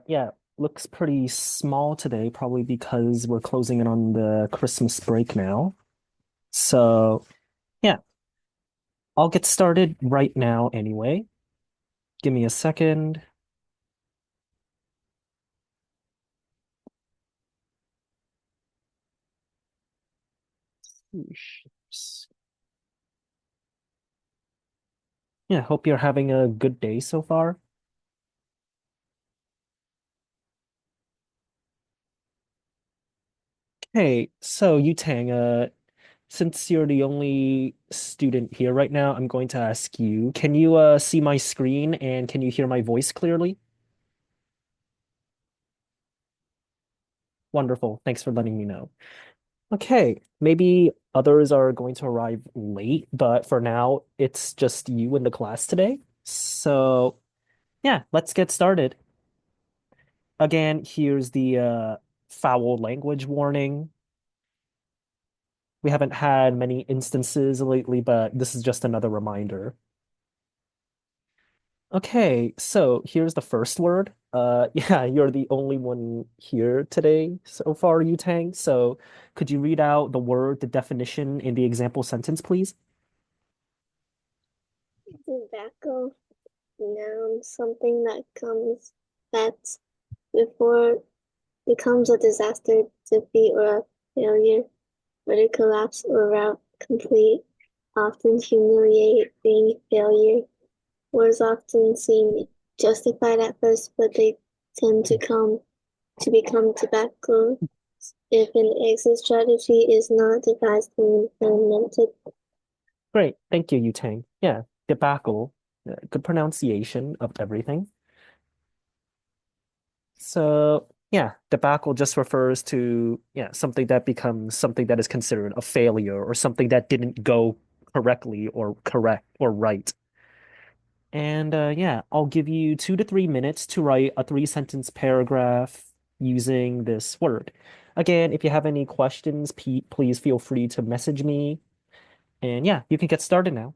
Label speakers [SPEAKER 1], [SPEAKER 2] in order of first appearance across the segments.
[SPEAKER 1] Yeah, looks pretty small today, probably because we're closing in on the Christmas break now. So, yeah, I'll get started right now anyway. Give me a second. Oosh. Yeah, hope you're having a good day so far. Hey, so Yutang, since you're the only student here right now, I'm going to ask you, can you see my screen and can you hear my voice clearly? Wonderful. Thanks for letting me know. Okay, maybe others are going to arrive late, but for now, it's just you in the class today. So, yeah, let's get started. Again, here's the foul language warning. We haven't had many instances lately, but this is just another reminder. Okay, so here's the first word. Yeah, you're the only one here today so far, Yutang. So, could you read out the word, the definition in the example sentence, please?
[SPEAKER 2] Tobacco, noun, something that before becomes a disaster, defeat, or a failure, whether collapse or rout complete, often humiliating failure. Words often seem justified at first, but they tend to become tobacco if an exit strategy is not devised and implemented.
[SPEAKER 1] Great. Thank you, Yutang. Yeah, debacle. Good pronunciation of everything. So, yeah, debacle just refers to, yeah, something that becomes something that is considered a failure or something that didn't go correctly or correct or right. And yeah, I'll give you 2 to 3 minutes to write a three-sentence paragraph using this word. Again, if you have any questions, please feel free to message me. And yeah, you can get started now.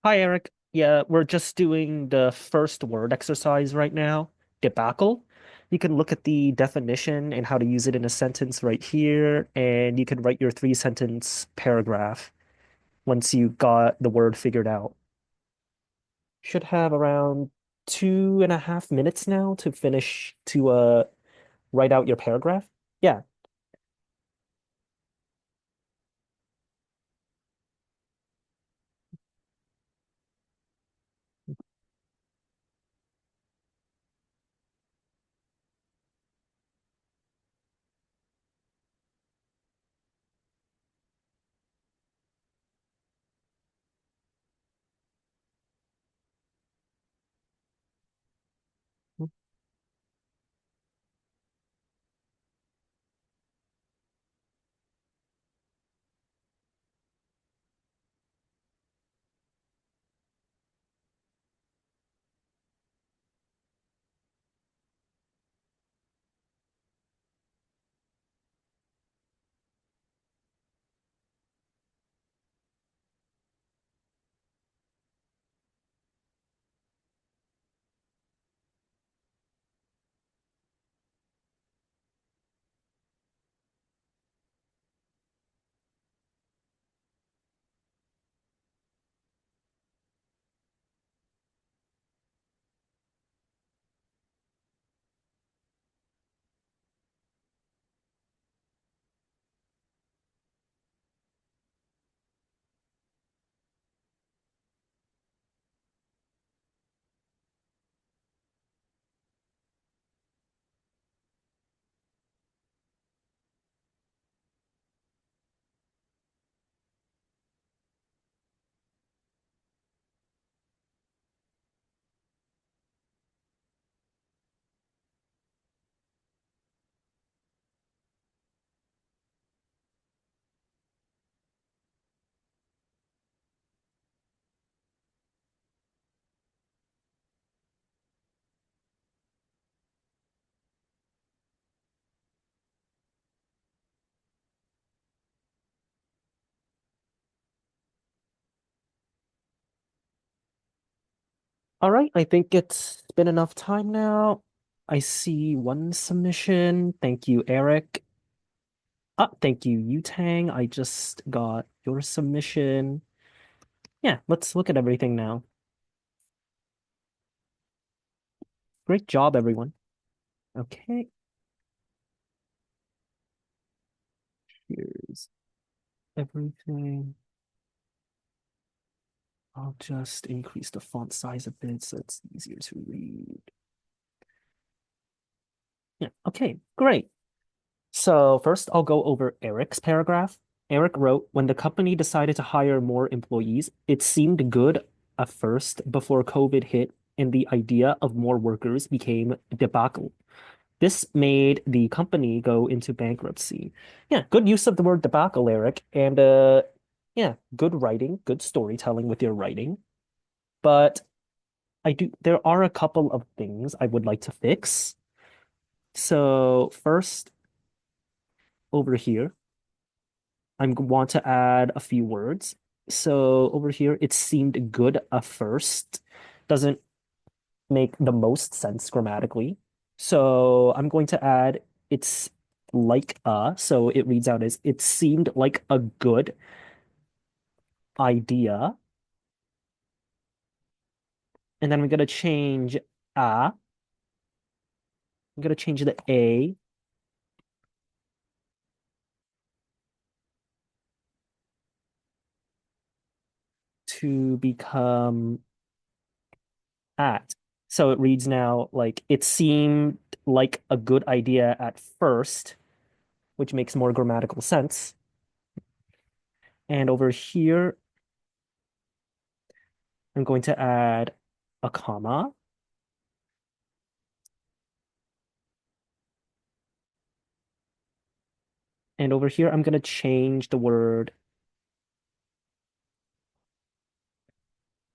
[SPEAKER 1] Hi, Eric. Yeah, we're just doing the first word exercise right now, debacle. You can look at the definition and how to use it in a sentence right here, and you can write your three-sentence paragraph once you got the word figured out. Should have around 2.5 minutes now to finish to write out your paragraph. Yeah. All right, I think it's been enough time now. I see one submission. Thank you, Eric. Thank you, Yutang. I just got your submission. Yeah, let's look at everything now. Great job, everyone. Okay, here's everything. I'll just increase the font size a bit so it's easier to read. Yeah, okay, great. So first, I'll go over Eric's paragraph. Eric wrote, when the company decided to hire more employees, it seemed good at first before COVID hit and the idea of more workers became debacle. This made the company go into bankruptcy. Yeah, good use of the word debacle, Eric. And yeah, good writing, good storytelling with your writing. But there are a couple of things I would like to fix. So first, over here, want to add a few words. So over here, it seemed good at first. Doesn't make the most sense grammatically. So I'm going to add it's like so it reads out as it seemed like a good idea. And then I'm gonna change I'm gonna change the a to become at. So it reads now like it seemed like a good idea at first, which makes more grammatical sense. And over here, I'm going to add a comma. And over here, I'm going to change the word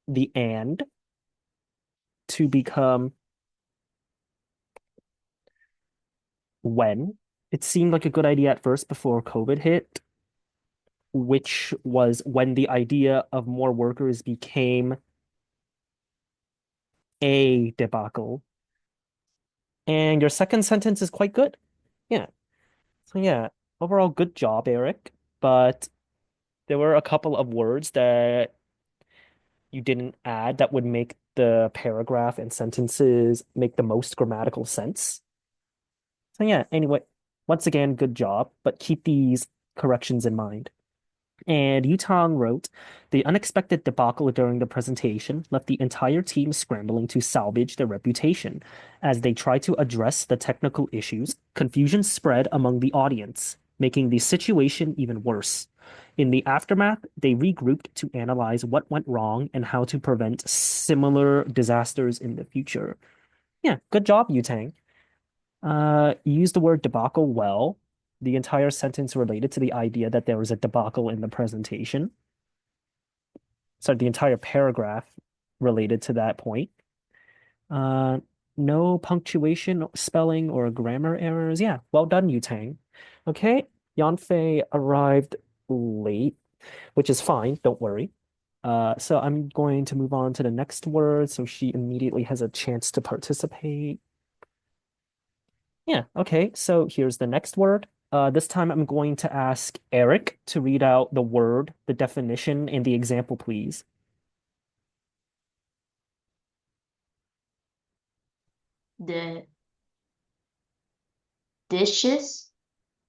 [SPEAKER 1] the and to become when. It seemed like a good idea at first before COVID hit, which was when the idea of more workers became a debacle. And your second sentence is quite good. Yeah. So yeah, overall good job, Eric. But there were a couple of words that you didn't add that would make the paragraph and sentences make the most grammatical sense. So yeah, anyway, once again, good job, but keep these corrections in mind. And Yutang wrote, the unexpected debacle during the presentation left the entire team scrambling to salvage their reputation. As they tried to address the technical issues, confusion spread among the audience, making the situation even worse. In the aftermath, they regrouped to analyze what went wrong and how to prevent similar disasters in the future. Yeah, good job, Yutang. You used the word debacle well. The entire sentence related to the idea that there was a debacle in the presentation. So the entire paragraph related to that point. Uh, no punctuation, spelling, or grammar errors. Yeah, well done, Yutang. Okay, Yanfei arrived late, which is fine, don't worry. So I'm going to move on to the next word so she immediately has a chance to participate. Yeah, okay. So here's the next word. This time I'm going to ask Eric to read out the word, the definition, and the example, please.
[SPEAKER 3] The dishes,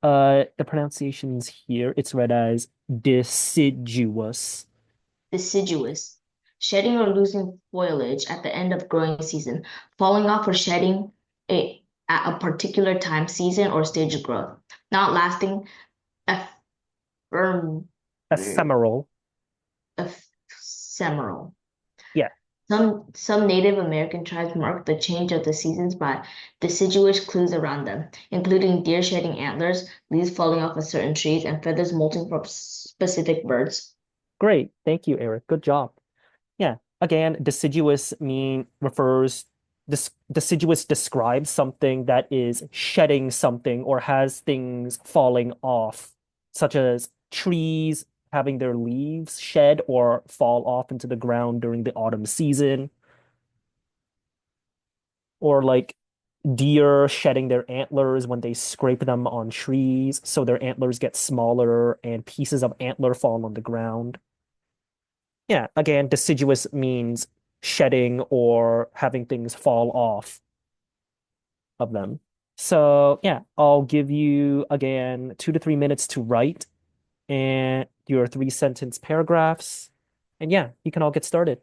[SPEAKER 1] The pronunciation's here. It's read as deciduous.
[SPEAKER 3] deciduous, shedding or losing foliage at the end of growing season, falling off or shedding at a particular time, season, or stage of growth, not lasting, ephemeral,
[SPEAKER 1] Ephemeral.
[SPEAKER 3] ephemeral.
[SPEAKER 1] Yeah,
[SPEAKER 3] Some Native American tribes mark the change of the seasons by deciduous clues around them, including deer shedding antlers, leaves falling off of certain trees, and feathers molting from specific birds.
[SPEAKER 1] great. Thank you, Eric. Good job. Yeah. Again, deciduous describes something that is shedding something or has things falling off, such as trees having their leaves shed or fall off into the ground during the autumn season. or like deer shedding their antlers when they scrape them on trees, so their antlers get smaller and pieces of antler fall on the ground. Yeah, again, deciduous means shedding or having things fall off of them. So, yeah, I'll give you again 2 to 3 minutes to write and your 3 sentence paragraphs. And yeah, you can all get started.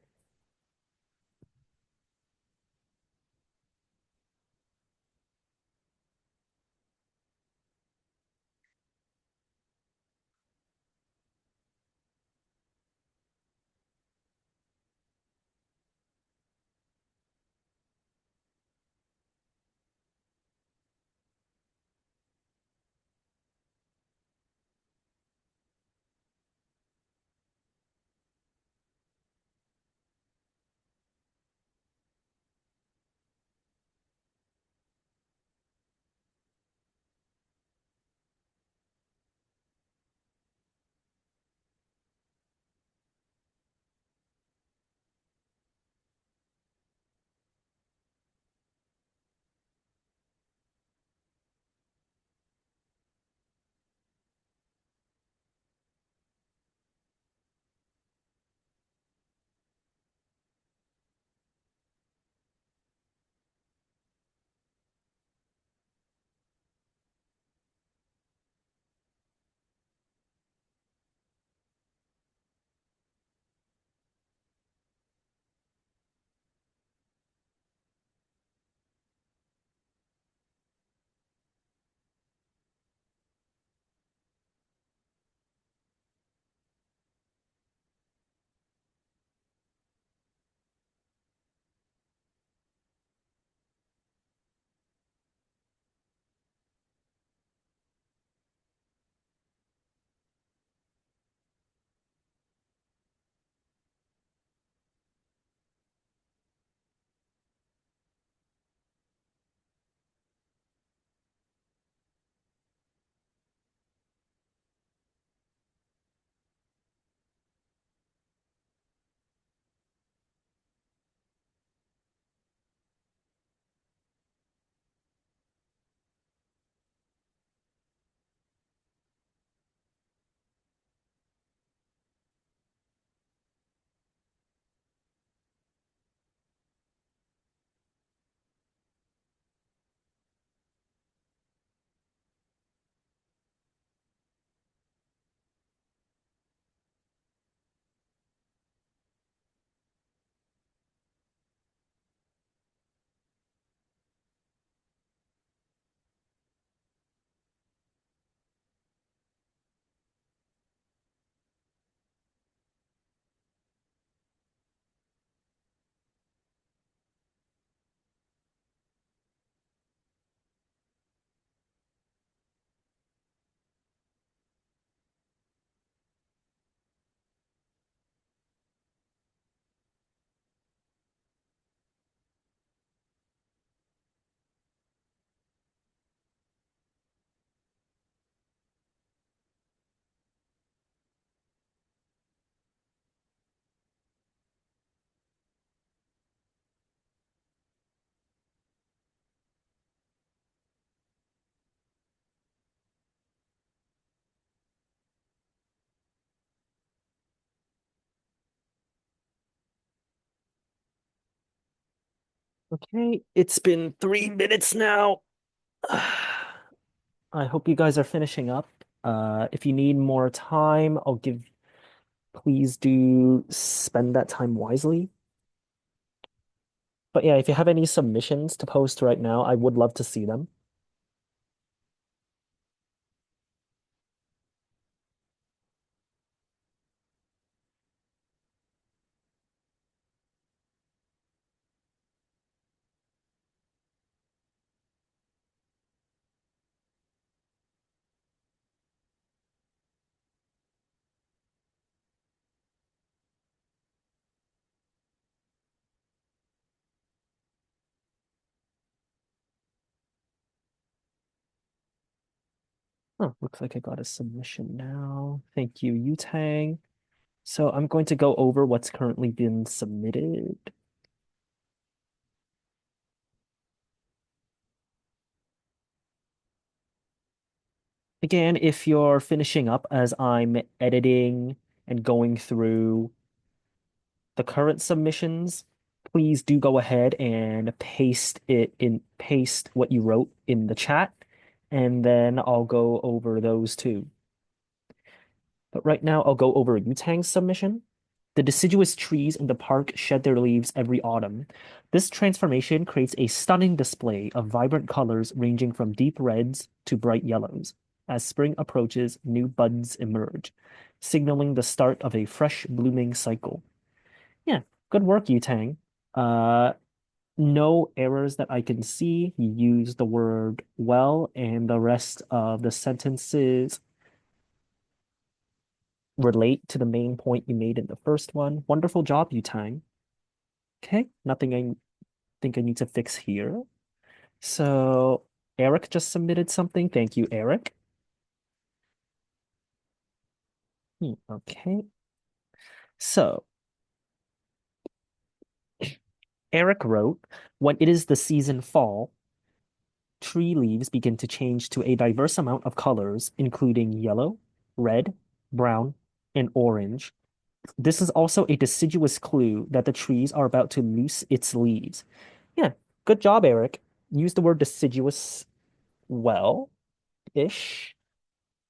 [SPEAKER 1] Okay, it's been 3 minutes now. I hope you guys are finishing up. If you need more time, please do spend that time wisely. But yeah, if you have any submissions to post right now, I would love to see them. Oh, looks like I got a submission now. Thank you, Yutang. So I'm going to go over what's currently been submitted. Again, if you're finishing up as I'm editing and going through the current submissions, please do go ahead and paste what you wrote in the chat, and then I'll go over those too. But right now, I'll go over Yutang's submission. The deciduous trees in the park shed their leaves every autumn. This transformation creates a stunning display of vibrant colors ranging from deep reds to bright yellows. As spring approaches, new buds emerge, signaling the start of a fresh blooming cycle. Yeah, good work, Yutang. Uh, no errors that I can see. You used the word well, and the rest of the sentences relate to the main point you made in the first one. Wonderful job, Yutang. Okay, nothing I think I need to fix here. So Eric just submitted something. Thank you, Eric. Okay. So Eric wrote, when it is the season fall, tree leaves begin to change to a diverse amount of colors, including yellow, red, brown, and orange. This is also a deciduous clue that the trees are about to loose its leaves. Yeah, good job, Eric. Use the word deciduous well-ish.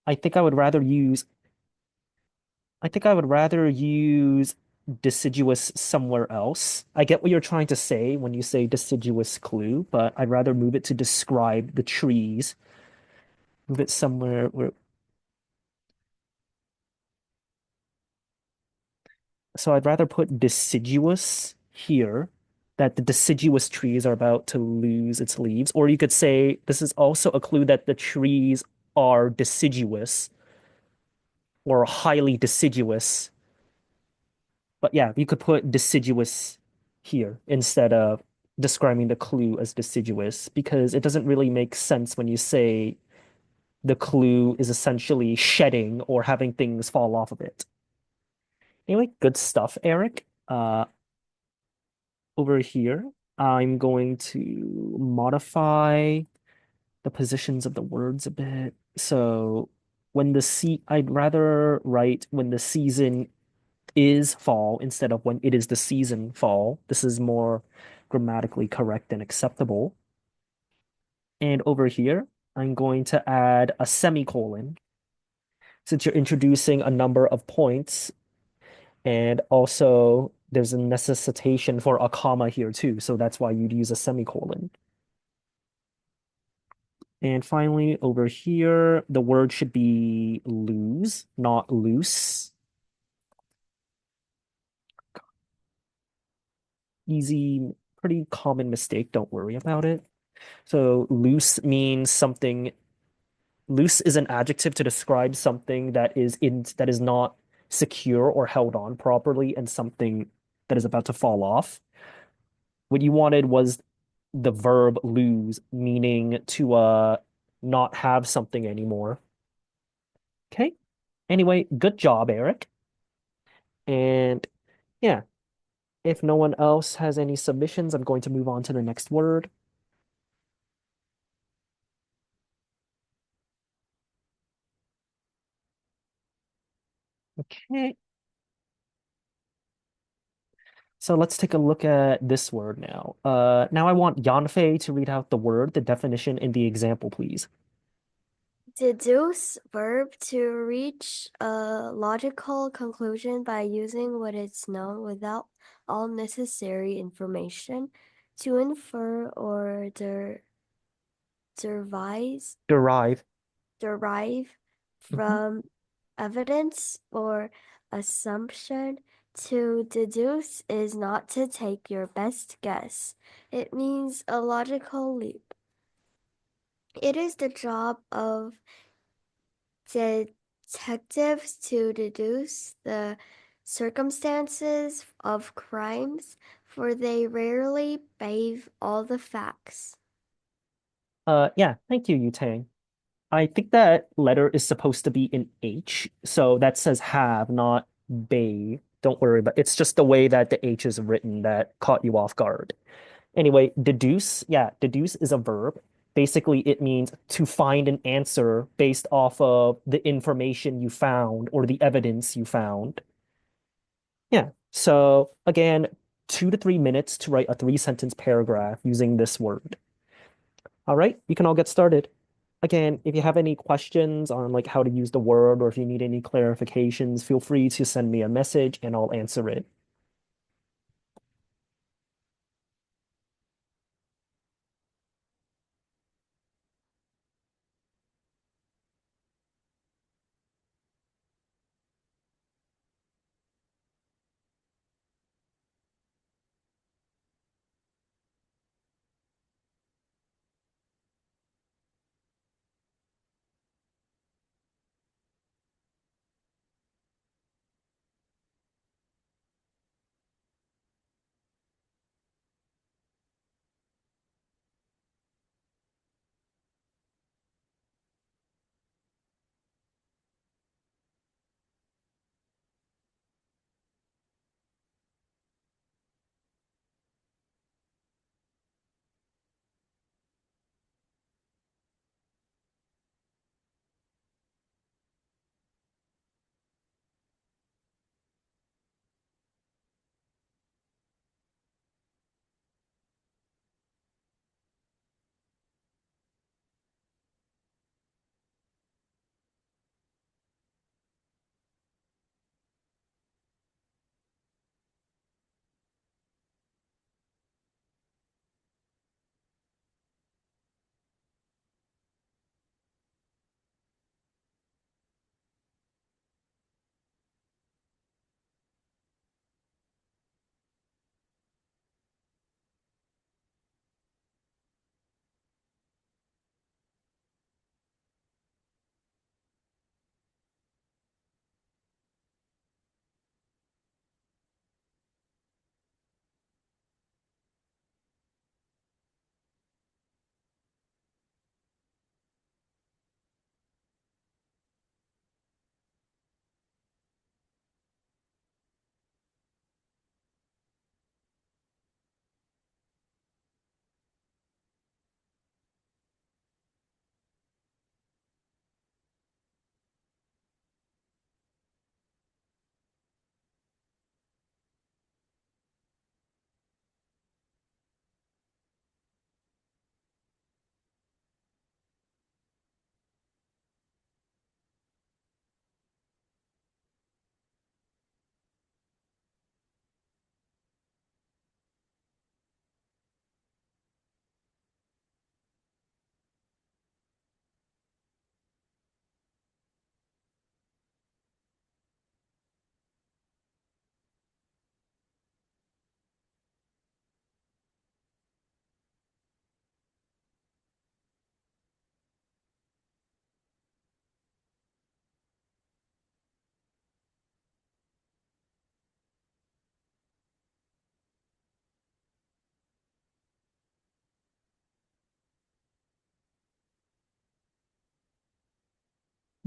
[SPEAKER 1] I think I would rather use I think I would rather use deciduous somewhere else. I get what you're trying to say when you say deciduous clue, but I'd rather move it to describe the trees. Move it somewhere where. So I'd rather put deciduous here, that the deciduous trees are about to lose its leaves. Or you could say this is also a clue that the trees are deciduous or highly deciduous. But yeah, you could put deciduous here instead of describing the clue as deciduous because it doesn't really make sense when you say the clue is essentially shedding or having things fall off of it. Anyway, good stuff, Eric. Over here, I'm going to modify the positions of the words a bit. So I'd rather write when the season is fall instead of when it is the season fall. This is more grammatically correct and acceptable. And over here, I'm going to add a semicolon since you're introducing a number of points. And also, there's a necessitation for a comma here too. So that's why you'd use a semicolon. And finally, over here, the word should be lose, not loose. Easy, pretty common mistake. Don't worry about it. So loose means something. Loose is an adjective to describe something that is not secure or held on properly and something that is about to fall off. What you wanted was the verb lose, meaning to not have something anymore. Okay. Anyway, good job, Eric. And yeah, if no one else has any submissions, I'm going to move on to the next word. Okay. So let's take a look at this word now. Now I want Yanfei to read out the word, the definition, and the example, please.
[SPEAKER 4] Deduce verb to reach a logical conclusion by using what is known without all necessary information. To infer or devise,
[SPEAKER 1] Derive.
[SPEAKER 4] derive from evidence or assumption. To deduce is not to take your best guess. It means a logical leap. It is the job of detectives to deduce the circumstances of crimes, for they rarely bathe all the facts.
[SPEAKER 1] Yeah, thank you, Yutang. I think that letter is supposed to be an H, so that says have, not bay. Don't worry, but it's just the way that the H is written that caught you off guard. Anyway, deduce, yeah, deduce is a verb. Basically, it means to find an answer based off of the information you found or the evidence you found. Yeah. So again, 2 to 3 minutes to write a three-sentence paragraph using this word. All right, you can all get started. Again, if you have any questions on like how to use the word or if you need any clarifications, feel free to send me a message and I'll answer it.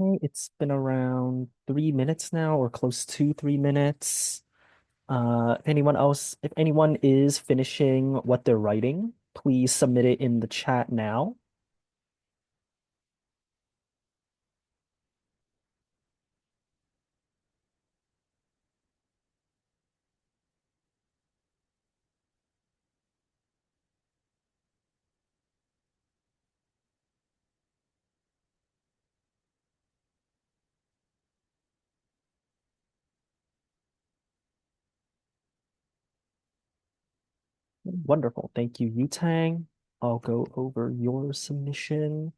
[SPEAKER 1] Okay, it's been around 3 minutes now, or close to 3 minutes. If anyone is finishing what they're writing, please submit it in the chat now. Wonderful. Thank you, Yutang. I'll go over your submission.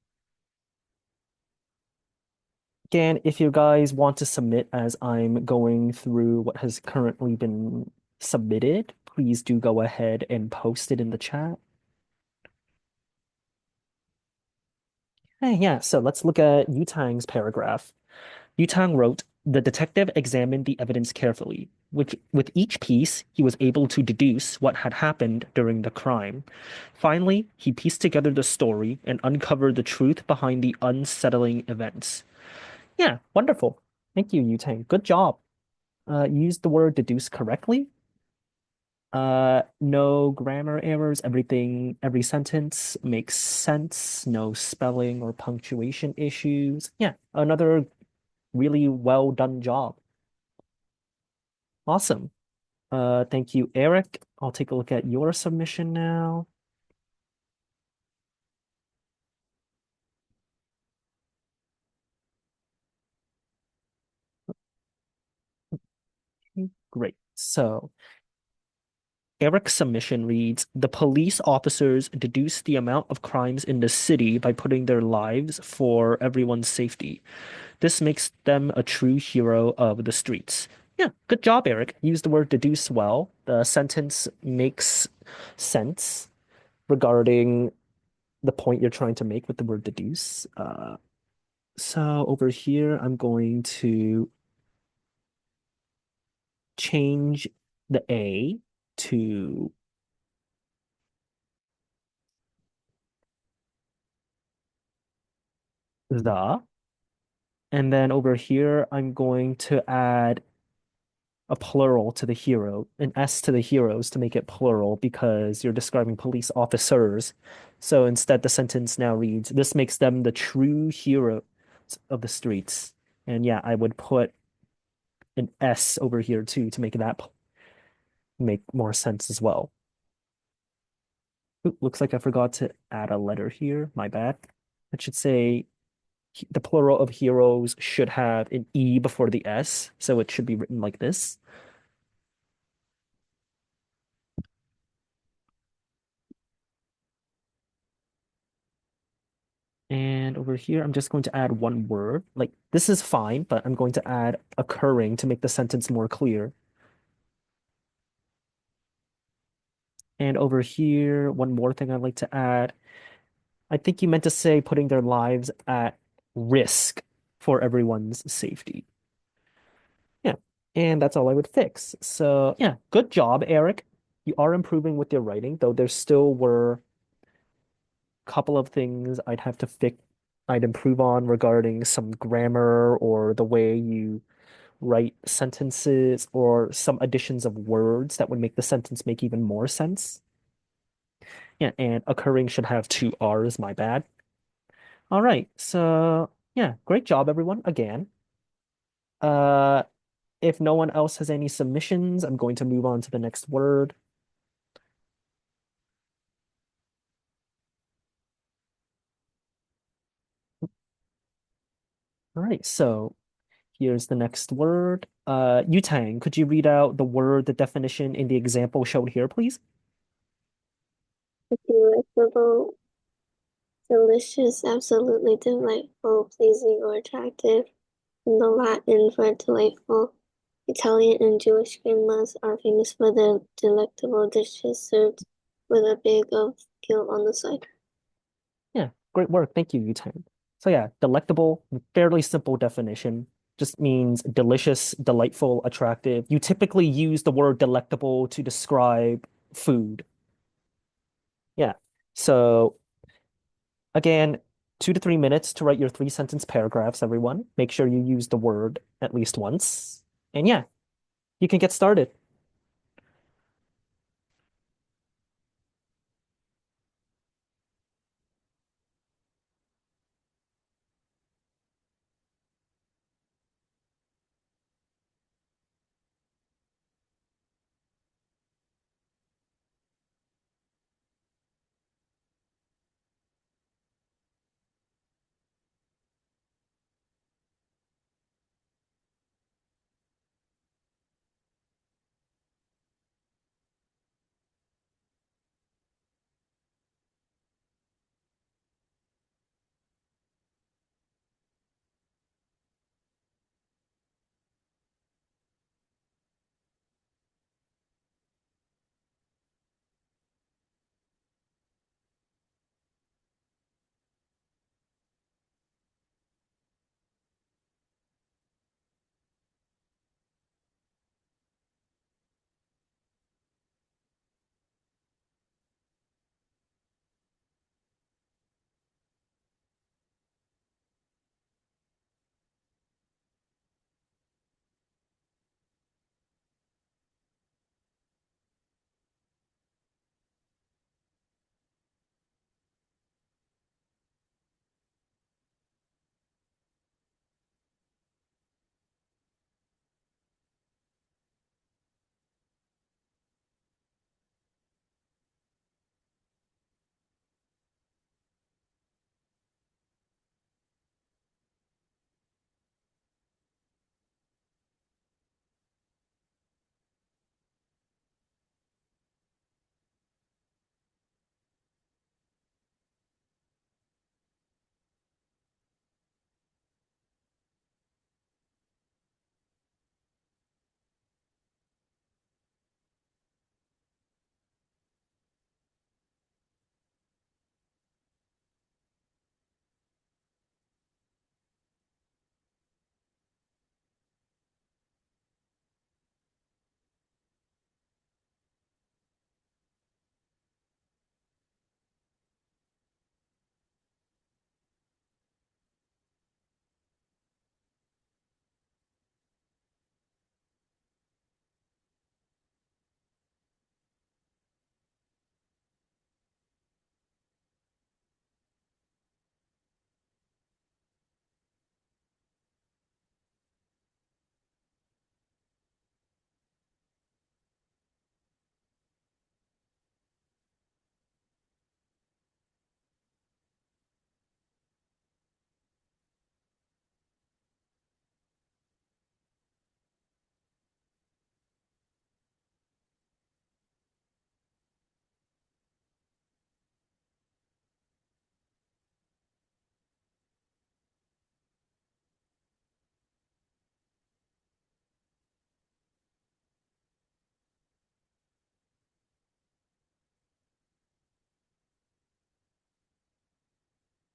[SPEAKER 1] Again, if you guys want to submit as I'm going through what has currently been submitted, please do go ahead and post it in the chat. Hey, yeah, so let's look at Yutang's paragraph. Yutang wrote, the detective examined the evidence carefully. With each piece, he was able to deduce what had happened during the crime. Finally, he pieced together the story and uncovered the truth behind the unsettling events. Yeah, wonderful. Thank you, Yutang. Good job. Used the word deduce correctly. No grammar errors. Every sentence makes sense. No spelling or punctuation issues. Yeah, another really well done job. Awesome. Thank you, Eric. I'll take a look at your submission now. Great. So Eric's submission reads, the police officers deduce the amount of crimes in the city by putting their lives for everyone's safety. This makes them a true hero of the streets. Yeah, good job, Eric. Use the word deduce well. The sentence makes sense regarding the point you're trying to make with the word deduce. So over here, I'm going to change the A to the. And then over here, I'm going to add a plural to the hero, an S to the heroes to make it plural because you're describing police officers. So instead, the sentence now reads, this makes them the true heroes of the streets. And yeah, I would put an S over here too to make that make more sense as well. Oop, looks like I forgot to add a letter here. My bad. It should say the plural of heroes should have an E before the S, so it should be written like this. And over here, I'm just going to add one word. Like this is fine, but I'm going to add occurring to make the sentence more clear. And over here, one more thing I'd like to add. I think you meant to say putting their lives at risk for everyone's safety. Yeah. And that's all I would fix. So yeah, good job, Eric. You are improving with your writing, though there still were a couple of things I'd improve on regarding some grammar or the way you write sentences or some additions of words that would make the sentence make even more sense. Yeah, and occurring should have two R's, my bad. All right, so yeah, great job, everyone, again. Uh, if no one else has any submissions, I'm going to move on to the next word. All right, so here's the next word. Yutang, could you read out the word, the definition in the example shown here, please?
[SPEAKER 2] Delectable, delicious, absolutely delightful, pleasing, or attractive. From the Latin for delightful. Italian and Jewish grandmas are famous for their delectable dishes served with a big of guilt on the side.
[SPEAKER 1] Yeah, great work. Thank you, Yutang. So yeah, delectable, fairly simple definition. Just means delicious, delightful, attractive. You typically use the word delectable to describe food. Yeah. So again, 2 to 3 minutes to write your 3 sentence paragraphs, everyone. Make sure you use the word at least once. And yeah, you can get started.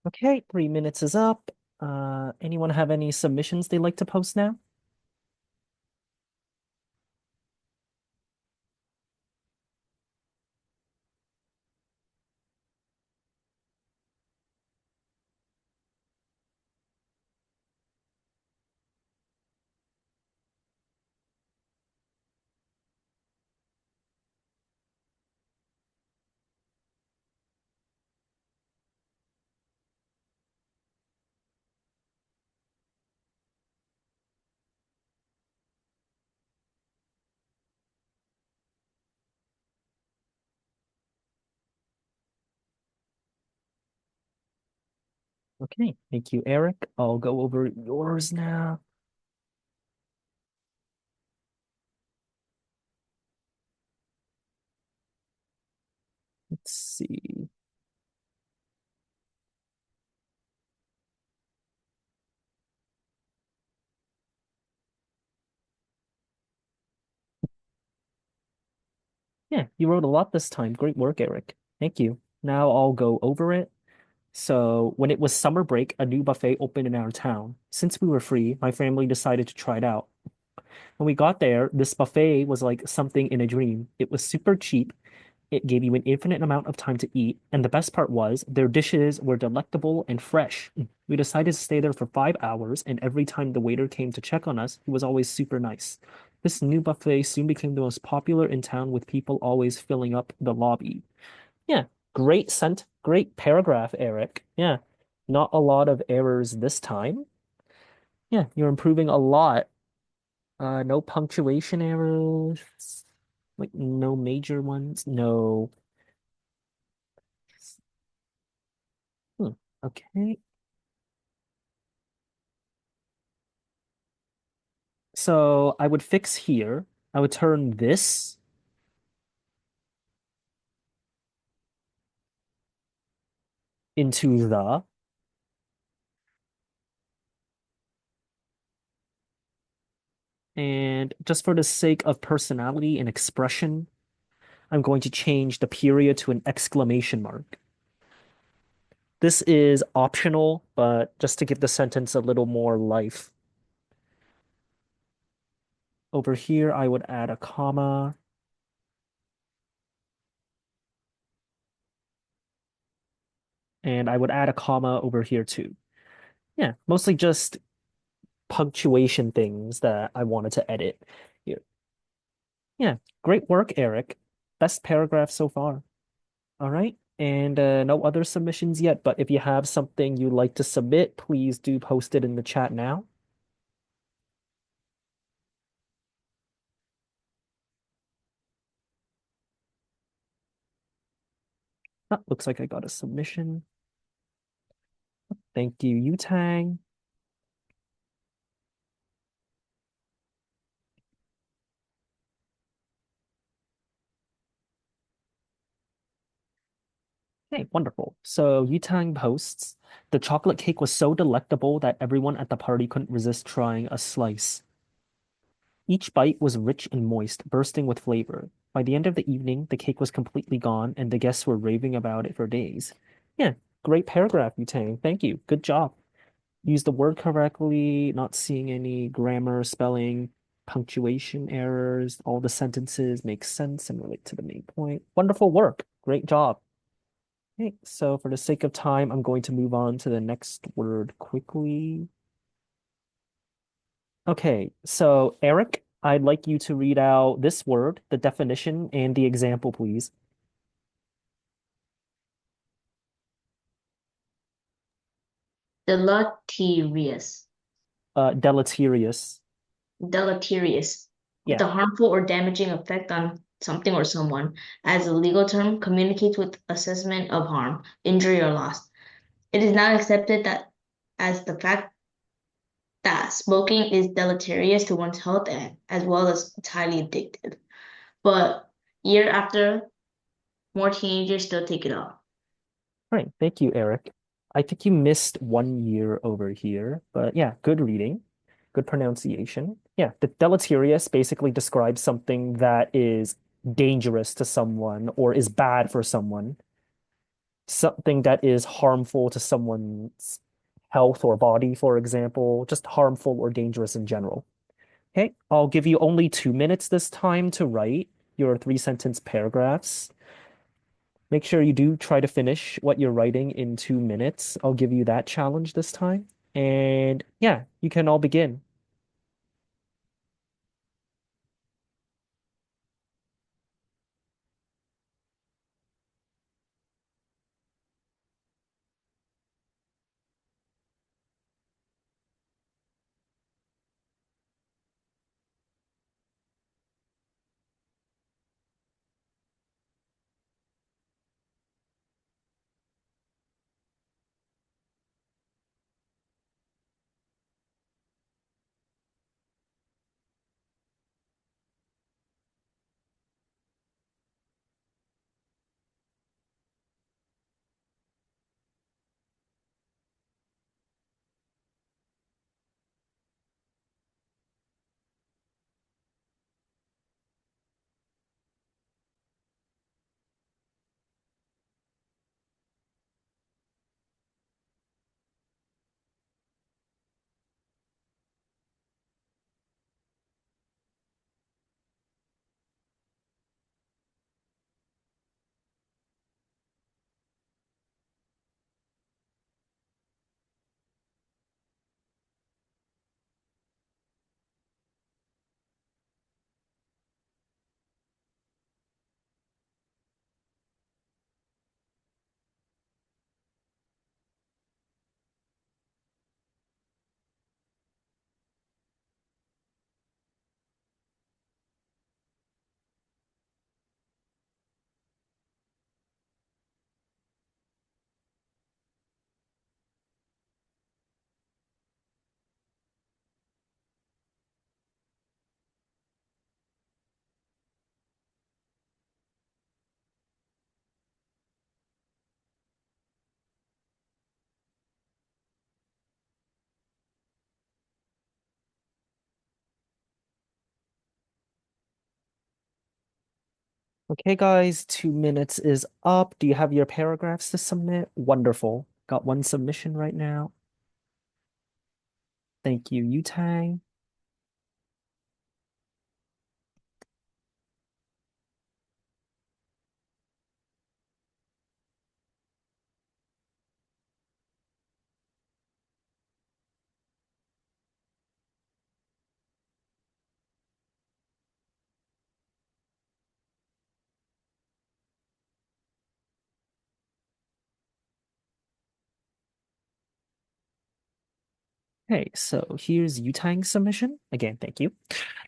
[SPEAKER 1] Okay, 3 minutes is up. Anyone have any submissions they'd like to post now? Okay, thank you, Eric. I'll go over yours now. Let's see. Yeah, you wrote a lot this time. Great work, Eric. Thank you. Now I'll go over it. So, when it was summer break, a new buffet opened in our town. Since we were free, my family decided to try it out. When we got there, this buffet was like something in a dream. It was super cheap. It gave you an infinite amount of time to eat, and the best part was their dishes were delectable and fresh. We decided to stay there for 5 hours, and every time the waiter came to check on us, he was always super nice. This new buffet soon became the most popular in town, with people always filling up the lobby. Yeah, great paragraph, Eric. Yeah, not a lot of errors this time. Yeah, you're improving a lot. No punctuation errors, like no major ones, no. Hmm. Okay. So I would fix here. I would turn this into the, and just for the sake of personality and expression, I'm going to change the period to an exclamation mark. This is optional, but just to give the sentence a little more life. Over here, I would add a comma, and I would add a comma over here too. Yeah, mostly just punctuation things that I wanted to edit here. Yeah, great work, Eric. Best paragraph so far. All right. And no other submissions yet, but if you have something you'd like to submit, please do post it in the chat now. Ah, looks like I got a submission. Thank you, Yutang. Okay, wonderful. So Yutang posts, the chocolate cake was so delectable that everyone at the party couldn't resist trying a slice. Each bite was rich and moist, bursting with flavor. By the end of the evening, the cake was completely gone, and the guests were raving about it for days. Yeah, great paragraph, Yutang. Thank you. Good job. Use the word correctly, not seeing any grammar, spelling, punctuation errors. All the sentences make sense and relate to the main point. Wonderful work. Great job. Okay, so for the sake of time, I'm going to move on to the next word quickly. Okay, so Eric, I'd like you to read out this word, the definition, and the example, please.
[SPEAKER 3] Deleterious.
[SPEAKER 1] Deleterious.
[SPEAKER 3] Deleterious. With
[SPEAKER 1] Yeah.
[SPEAKER 3] a harmful or damaging effect on something or someone. As a legal term, communicates with assessment of harm, injury, or loss. It is not accepted that as the fact that smoking is deleterious to one's health as well as it's highly addictive. But year after, more teenagers still take it up.
[SPEAKER 1] All right, thank you, Eric. I think you missed 1 year over here, but yeah, good reading, good pronunciation. Yeah, the deleterious basically describes something that is dangerous to someone or is bad for someone. something that is harmful to someone's health or body, for example, just harmful or dangerous in general. Okay, I'll give you only 2 minutes this time to write your three-sentence paragraphs. Make sure you do try to finish what you're writing in 2 minutes. I'll give you that challenge this time. And yeah, you can all begin. Okay, guys, 2 minutes is up. Do you have your paragraphs to submit? Wonderful. Got one submission right now. Thank you, Yutang. Okay, so here's Yutang's submission. Again, thank you.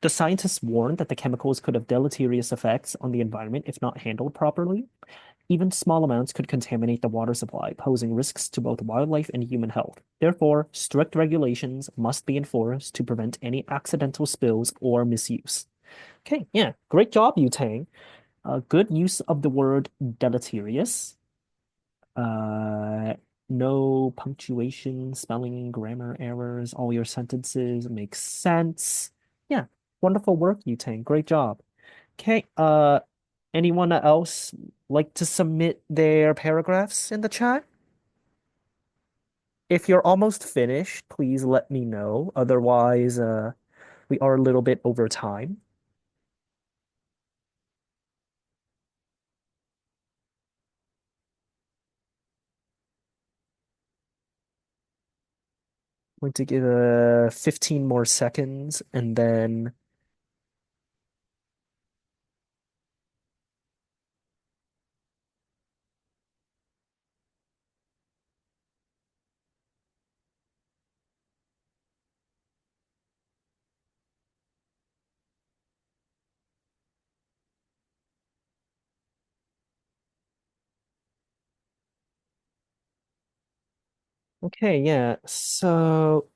[SPEAKER 1] The scientists warned that the chemicals could have deleterious effects on the environment if not handled properly. Even small amounts could contaminate the water supply, posing risks to both wildlife and human health. Therefore, strict regulations must be enforced to prevent any accidental spills or misuse. Okay, yeah, great job, Yutang. Good use of the word deleterious. Uh, no punctuation, spelling, grammar errors. All your sentences make sense. Yeah, wonderful work, Yutang. Great job. Okay, anyone else like to submit their paragraphs in the chat? If you're almost finished, please let me know. Otherwise, we are a little bit over time. Going to give 15 more seconds and then okay, yeah. So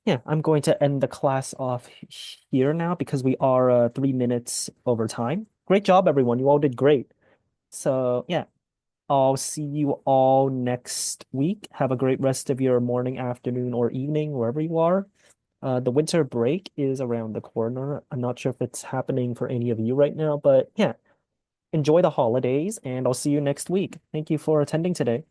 [SPEAKER 1] yeah, I'm going to end the class off here now because we are 3 minutes over time. Great job, everyone. You all did great. So yeah, I'll see you all next week. Have a great rest of your morning, afternoon, or evening, wherever you are. The winter break is around the corner. I'm not sure if it's happening for any of you right now, but yeah, enjoy the holidays, and I'll see you next week. Thank you for attending today.